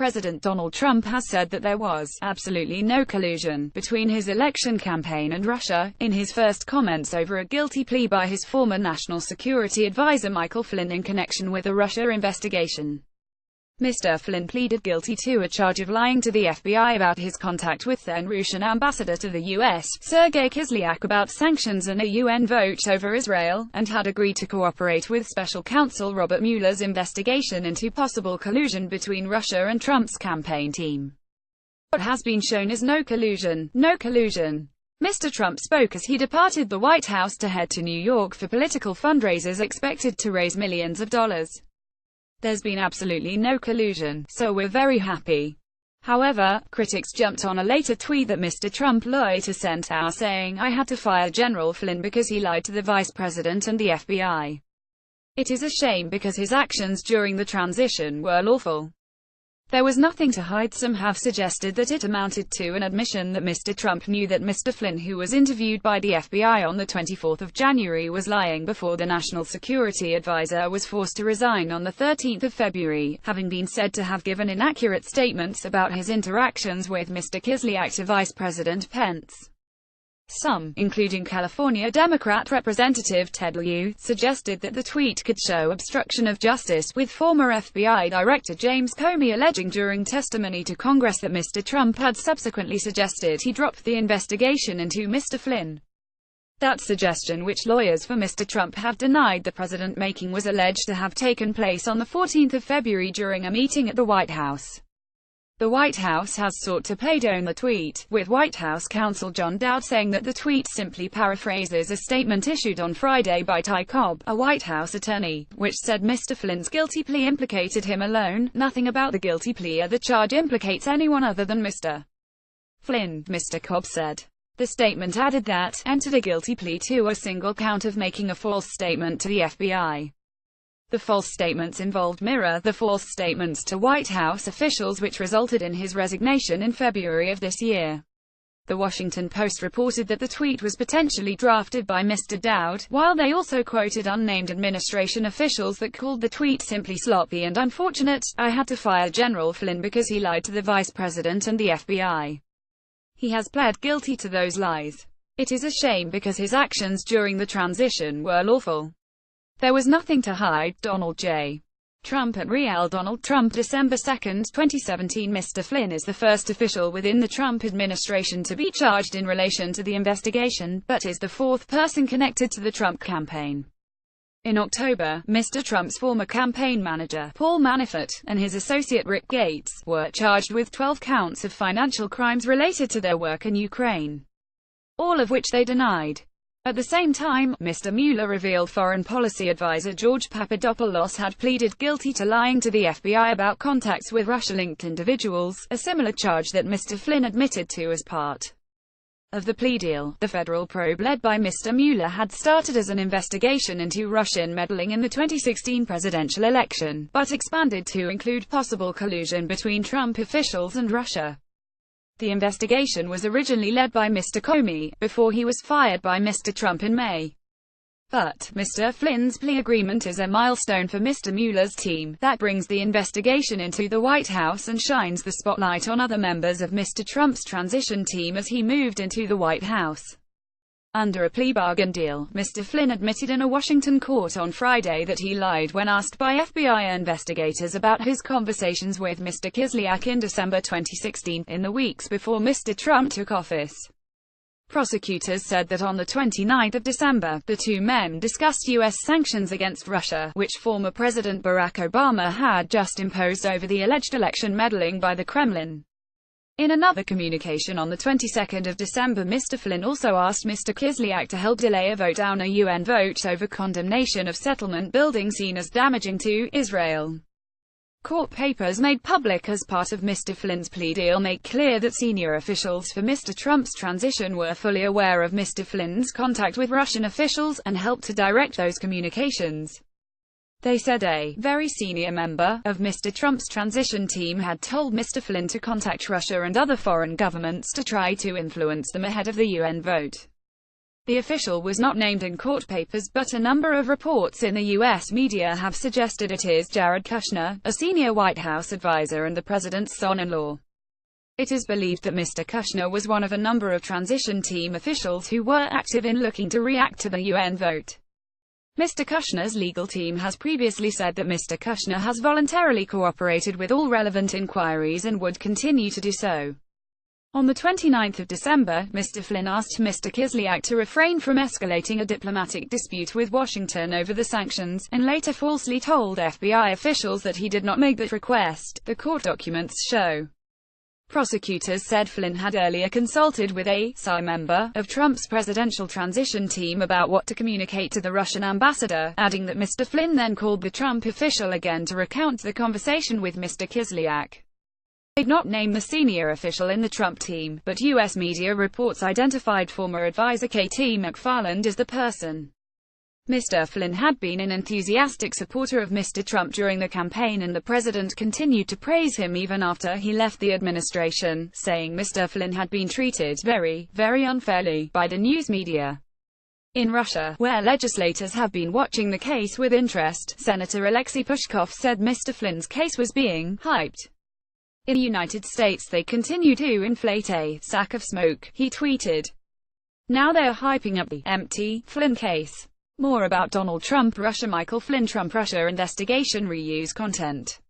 President Donald Trump has said that there was absolutely no collusion between his election campaign and Russia, in his first comments over a guilty plea by his former national security advisor Michael Flynn in connection with the Russia investigation. Mr. Flynn pleaded guilty to a charge of lying to the FBI about his contact with then Russian ambassador to the U.S., Sergei Kislyak, about sanctions and a UN vote over Israel, and had agreed to cooperate with special counsel Robert Mueller's investigation into possible collusion between Russia and Trump's campaign team. What has been shown is no collusion. No collusion. Mr. Trump spoke as he departed the White House to head to New York for political fundraisers expected to raise millions of dollars. There's been absolutely no collusion, so we're very happy. However, critics jumped on a later tweet that Mr. Trump lied to Centaur, saying, "I had to fire General Flynn because he lied to the Vice President and the FBI. It is a shame because his actions during the transition were lawful. There was nothing to hide." Some have suggested that it amounted to an admission that Mr. Trump knew that Mr. Flynn, who was interviewed by the FBI on the 24th of January, was lying before the national security advisor was forced to resign on the 13th of February, having been said to have given inaccurate statements about his interactions with Mr. Kislyak to Vice President Pence. Some, including California Democrat Representative Ted Lieu, suggested that the tweet could show obstruction of justice, with former FBI Director James Comey alleging during testimony to Congress that Mr. Trump had subsequently suggested he dropped the investigation into Mr. Flynn. That suggestion, which lawyers for Mr. Trump have denied the president making, was alleged to have taken place on the 14th of February during a meeting at the White House. The White House has sought to pardon the tweet, with White House counsel John Dowd saying that the tweet simply paraphrases a statement issued on Friday by Ty Cobb, a White House attorney, which said Mr. Flynn's guilty plea implicated him alone. Nothing about the guilty plea or the charge implicates anyone other than Mr. Flynn, Mr. Cobb said. The statement added that, entered a guilty plea to a single count of making a false statement to the FBI. The false statements involved mirror the false statements to White House officials which resulted in his resignation in February of this year. The Washington Post reported that the tweet was potentially drafted by Mr. Dowd, while they also quoted unnamed administration officials that called the tweet simply sloppy and unfortunate. "I had to fire General Flynn because he lied to the Vice President and the FBI. He has pled guilty to those lies. It is a shame because his actions during the transition were lawful. There was nothing to hide." Donald J. Trump at Real Donald Trump, December 2, 2017. Mr. Flynn is the first official within the Trump administration to be charged in relation to the investigation, but is the fourth person connected to the Trump campaign. In October, Mr. Trump's former campaign manager, Paul Manafort, and his associate Rick Gates, were charged with 12 counts of financial crimes related to their work in Ukraine, all of which they denied. At the same time, Mr. Mueller revealed foreign policy advisor George Papadopoulos had pleaded guilty to lying to the FBI about contacts with Russia-linked individuals, a similar charge that Mr. Flynn admitted to as part of the plea deal. The federal probe led by Mr. Mueller had started as an investigation into Russian meddling in the 2016 presidential election, but expanded to include possible collusion between Trump officials and Russia. The investigation was originally led by Mr. Comey, before he was fired by Mr. Trump in May. But Mr. Flynn's plea agreement is a milestone for Mr. Mueller's team, that brings the investigation into the White House and shines the spotlight on other members of Mr. Trump's transition team as he moved into the White House. Under a plea bargain deal, Mr. Flynn admitted in a Washington court on Friday that he lied when asked by FBI investigators about his conversations with Mr. Kislyak in December 2016, in the weeks before Mr. Trump took office. Prosecutors said that on the 29th of December, the two men discussed U.S. sanctions against Russia, which former President Barack Obama had just imposed over the alleged election meddling by the Kremlin. In another communication on the 22nd of December, Mr. Flynn also asked Mr. Kislyak to help delay a vote down a UN vote over condemnation of settlement building seen as damaging to Israel. Court papers made public as part of Mr. Flynn's plea deal make clear that senior officials for Mr. Trump's transition were fully aware of Mr. Flynn's contact with Russian officials, and helped to direct those communications. They said a very senior member of Mr. Trump's transition team had told Mr. Flynn to contact Russia and other foreign governments to try to influence them ahead of the UN vote. The official was not named in court papers, but a number of reports in the U.S. media have suggested it is Jared Kushner, a senior White House advisor and the president's son-in-law. It is believed that Mr. Kushner was one of a number of transition team officials who were active in looking to react to the UN vote. Mr. Kushner's legal team has previously said that Mr. Kushner has voluntarily cooperated with all relevant inquiries and would continue to do so. On the 29th of December, Mr. Flynn asked Mr. Kislyak to refrain from escalating a diplomatic dispute with Washington over the sanctions, and later falsely told FBI officials that he did not make that request, the court documents show. Prosecutors said Flynn had earlier consulted with a SI member of Trump's presidential transition team about what to communicate to the Russian ambassador, adding that Mr. Flynn then called the Trump official again to recount the conversation with Mr. Kislyak. They did not name the senior official in the Trump team, but U.S. media reports identified former advisor K.T. McFarland as the person. Mr. Flynn had been an enthusiastic supporter of Mr. Trump during the campaign, and the president continued to praise him even after he left the administration, saying Mr. Flynn had been treated very, very unfairly by the news media. In Russia, where legislators have been watching the case with interest, Senator Alexei Pushkov said Mr. Flynn's case was being hyped. In the United States they continue to inflate a sack of smoke, he tweeted. Now they're hyping up the empty Flynn case. More about Donald Trump Russia Michael Flynn Trump Russia investigation reuse content.